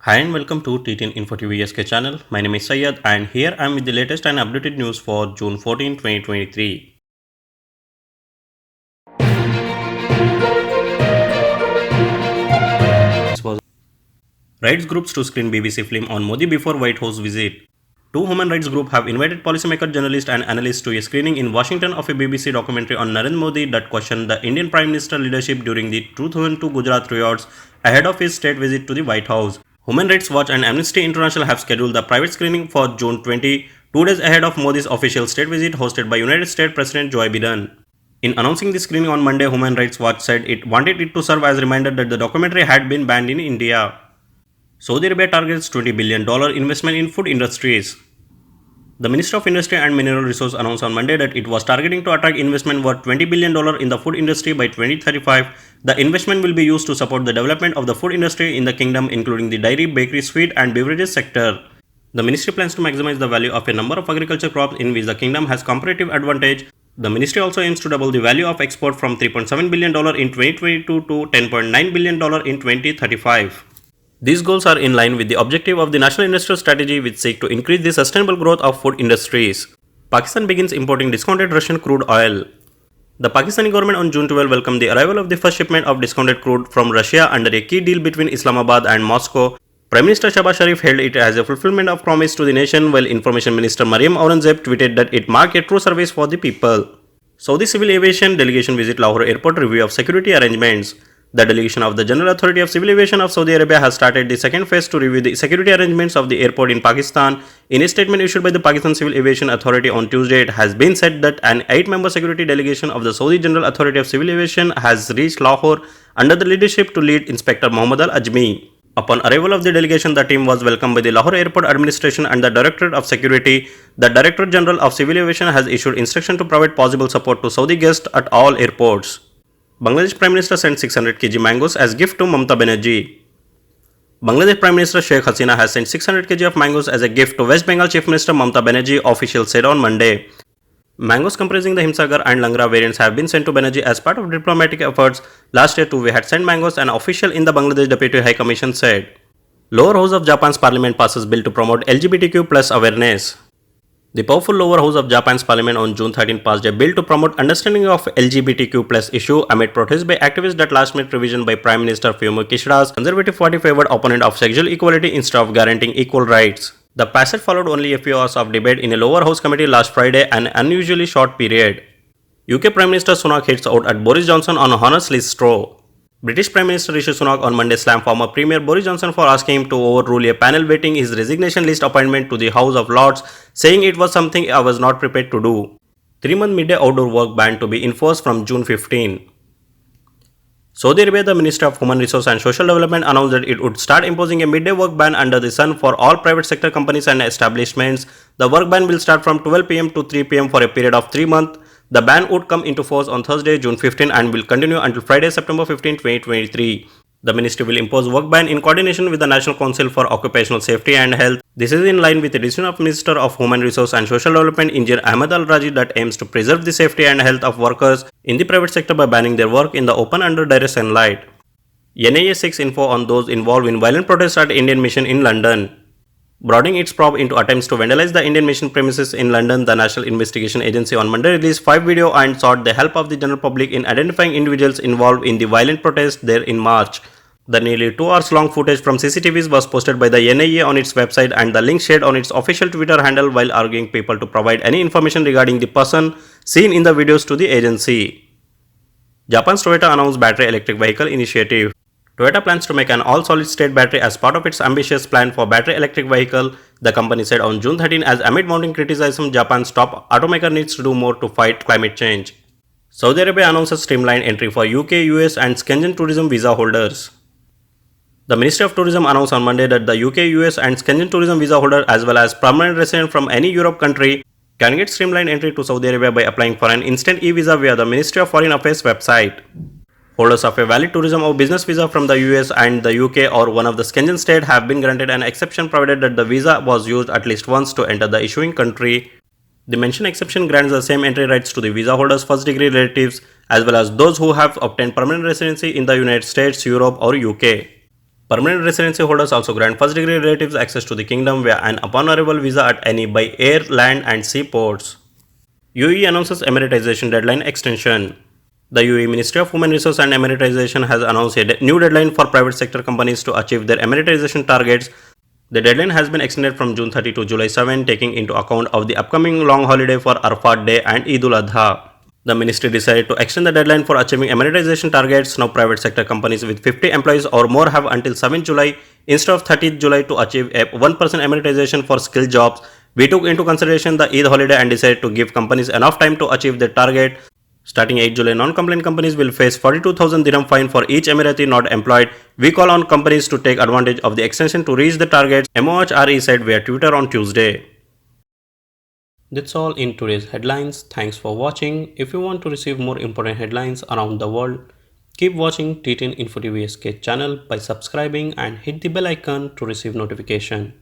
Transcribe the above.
Hi and welcome to T10 Info TV SK channel. My name is Syed and here I am with the latest and updated news for June 14, 2023. Rights groups to screen BBC film on Modi before White House visit. Two human rights groups have invited policymakers, journalists and analysts to a screening in Washington of a BBC documentary on Narendra Modi that questioned the Indian Prime Minister leadership during the 2002 Gujarat riots ahead of his state visit to the White House. Human Rights Watch and Amnesty International have scheduled the private screening for June 20, 2 days ahead of Modi's official state visit hosted by United States President Joe Biden. In announcing the screening on Monday, Human Rights Watch said it wanted it to serve as a reminder that the documentary had been banned in India. Saudi Arabia targets $20 billion investment in food industries. The Ministry of Industry and Mineral Resources announced on Monday that it was targeting to attract investment worth $20 billion in the food industry by 2035. The investment will be used to support the development of the food industry in the kingdom, including the dairy, bakery, sweet and beverages sector. The ministry plans to maximize the value of a number of agriculture crops in which the kingdom has comparative advantage. The ministry also aims to double the value of export from $3.7 billion in 2022 to $10.9 billion in 2035. These goals are in line with the objective of the National Industrial Strategy, which seek to increase the sustainable growth of food industries. Pakistan begins importing discounted Russian crude oil. The Pakistani government on June 12 welcomed the arrival of the first shipment of discounted crude from Russia under a key deal between Islamabad and Moscow. Prime Minister Shahbaz Sharif hailed it as a fulfillment of promise to the nation, while Information Minister Maryam Aurangzeb tweeted that it marked a true service for the people. Saudi Civil Aviation delegation visit Lahore Airport review of security arrangements. The delegation of the General Authority of Civil Aviation of Saudi Arabia has started the second phase to review the security arrangements of the airport in Pakistan. In a statement issued by the Pakistan Civil Aviation Authority on Tuesday, it has been said that an 8-member security delegation of the Saudi General Authority of Civil Aviation has reached Lahore under the leadership to lead Inspector Mohammad Al-Ajmi. Upon arrival of the delegation, the team was welcomed by the Lahore Airport Administration and the Directorate of Security. The Director General of Civil Aviation has issued instruction to provide possible support to Saudi guests at all airports. Bangladesh Prime Minister sent 600 kg mangoes as gift to Mamata Banerjee. Bangladesh Prime Minister Sheikh Hasina has sent 600 kg of mangoes as a gift to West Bengal Chief Minister Mamata Banerjee, officials said on Monday. Mangoes comprising the Himsagar and Langra variants have been sent to Banerjee as part of diplomatic efforts. Last year too, we had sent mangoes, an official in the Bangladesh Deputy High Commission said. Lower House of Japan's parliament passes bill to promote LGBTQ plus awareness. The powerful lower house of Japan's parliament on June 13 passed a bill to promote understanding of LGBTQ plus issue amid protests by activists that last-minute revision by Prime Minister Fumio Kishida's conservative party favored opponent of sexual equality instead of guaranteeing equal rights. The passage followed only a few hours of debate in a lower house committee last Friday, an unusually short period. UK Prime Minister Sunak hits out at Boris Johnson on honors list straw. British Prime Minister Rishi Sunak on Monday slammed former Premier Boris Johnson for asking him to overrule a panel waiting his resignation list appointment to the House of Lords, saying it was something I was not prepared to do. 3-month midday outdoor work ban to be enforced from June 15. Saudi Arabia, the Ministry of Human Resources and Social Development announced that it would start imposing a midday work ban under the sun for all private sector companies and establishments. The work ban will start from 12 pm to 3 pm for a period of 3 months. The ban would come into force on Thursday, June 15 and will continue until Friday, September 15, 2023. The ministry will impose work ban in coordination with the National Council for Occupational Safety and Health. This is in line with the decision of Minister of Human Resources and Social Development Engineer Ahmed Al-Raji that aims to preserve the safety and health of workers in the private sector by banning their work in the open under direct sunlight. NIA seeks info on those involved in violent protests at Indian Mission in London. Broadening its probe into attempts to vandalize the Indian Mission premises in London, the National Investigation Agency on Monday released 5 videos and sought the help of the general public in identifying individuals involved in the violent protests there in March. The nearly 2 hours long footage from CCTVs was posted by the NIA on its website and the link shared on its official Twitter handle while urging people to provide any information regarding the person seen in the videos to the agency. Japan's Toyota announced battery electric vehicle initiative. Toyota plans to make an all-solid-state battery as part of its ambitious plan for battery electric vehicle, the company said on June 13 as amid mounting criticism, Japan's top automaker needs to do more to fight climate change. Saudi Arabia announces streamlined entry for UK, US and Schengen tourism visa holders. The Ministry of Tourism announced on Monday that the UK, US and Schengen tourism visa holder as well as permanent resident from any Europe country can get streamlined entry to Saudi Arabia by applying for an instant e-visa via the Ministry of Foreign Affairs website. Holders of a valid tourism or business visa from the US and the UK or one of the Schengen states have been granted an exception provided that the visa was used at least once to enter the issuing country. The mentioned exception grants the same entry rights to the visa holders' first-degree relatives as well as those who have obtained permanent residency in the United States, Europe or UK. Permanent residency holders also grant first degree relatives access to the kingdom via an upon arrival visa at any by air, land and sea ports. UAE announces amortization deadline extension. The UAE Ministry of Human Resources and Amortization has announced a new deadline for private sector companies to achieve their amortization targets. The deadline has been extended from June 30 to July 7, taking into account of the upcoming long holiday for Arafat Day and Eid ul-Adha. The ministry decided to extend the deadline for achieving amortization targets. Now, private sector companies with 50 employees or more have until 7th July instead of 30th July to achieve a 1% amortization for skilled jobs. We took into consideration the Eid holiday and decided to give companies enough time to achieve their target. Starting 8 July, non-compliant companies will face 42,000 dirham fine for each Emirati not employed. We call on companies to take advantage of the extension to reach the targets, MOHRE said via Twitter on Tuesday. That's all in today's headlines. Thanks for watching. If you want to receive more important headlines around the world, keep watching T10 Info TV SK channel by subscribing and hit the bell icon to receive notification.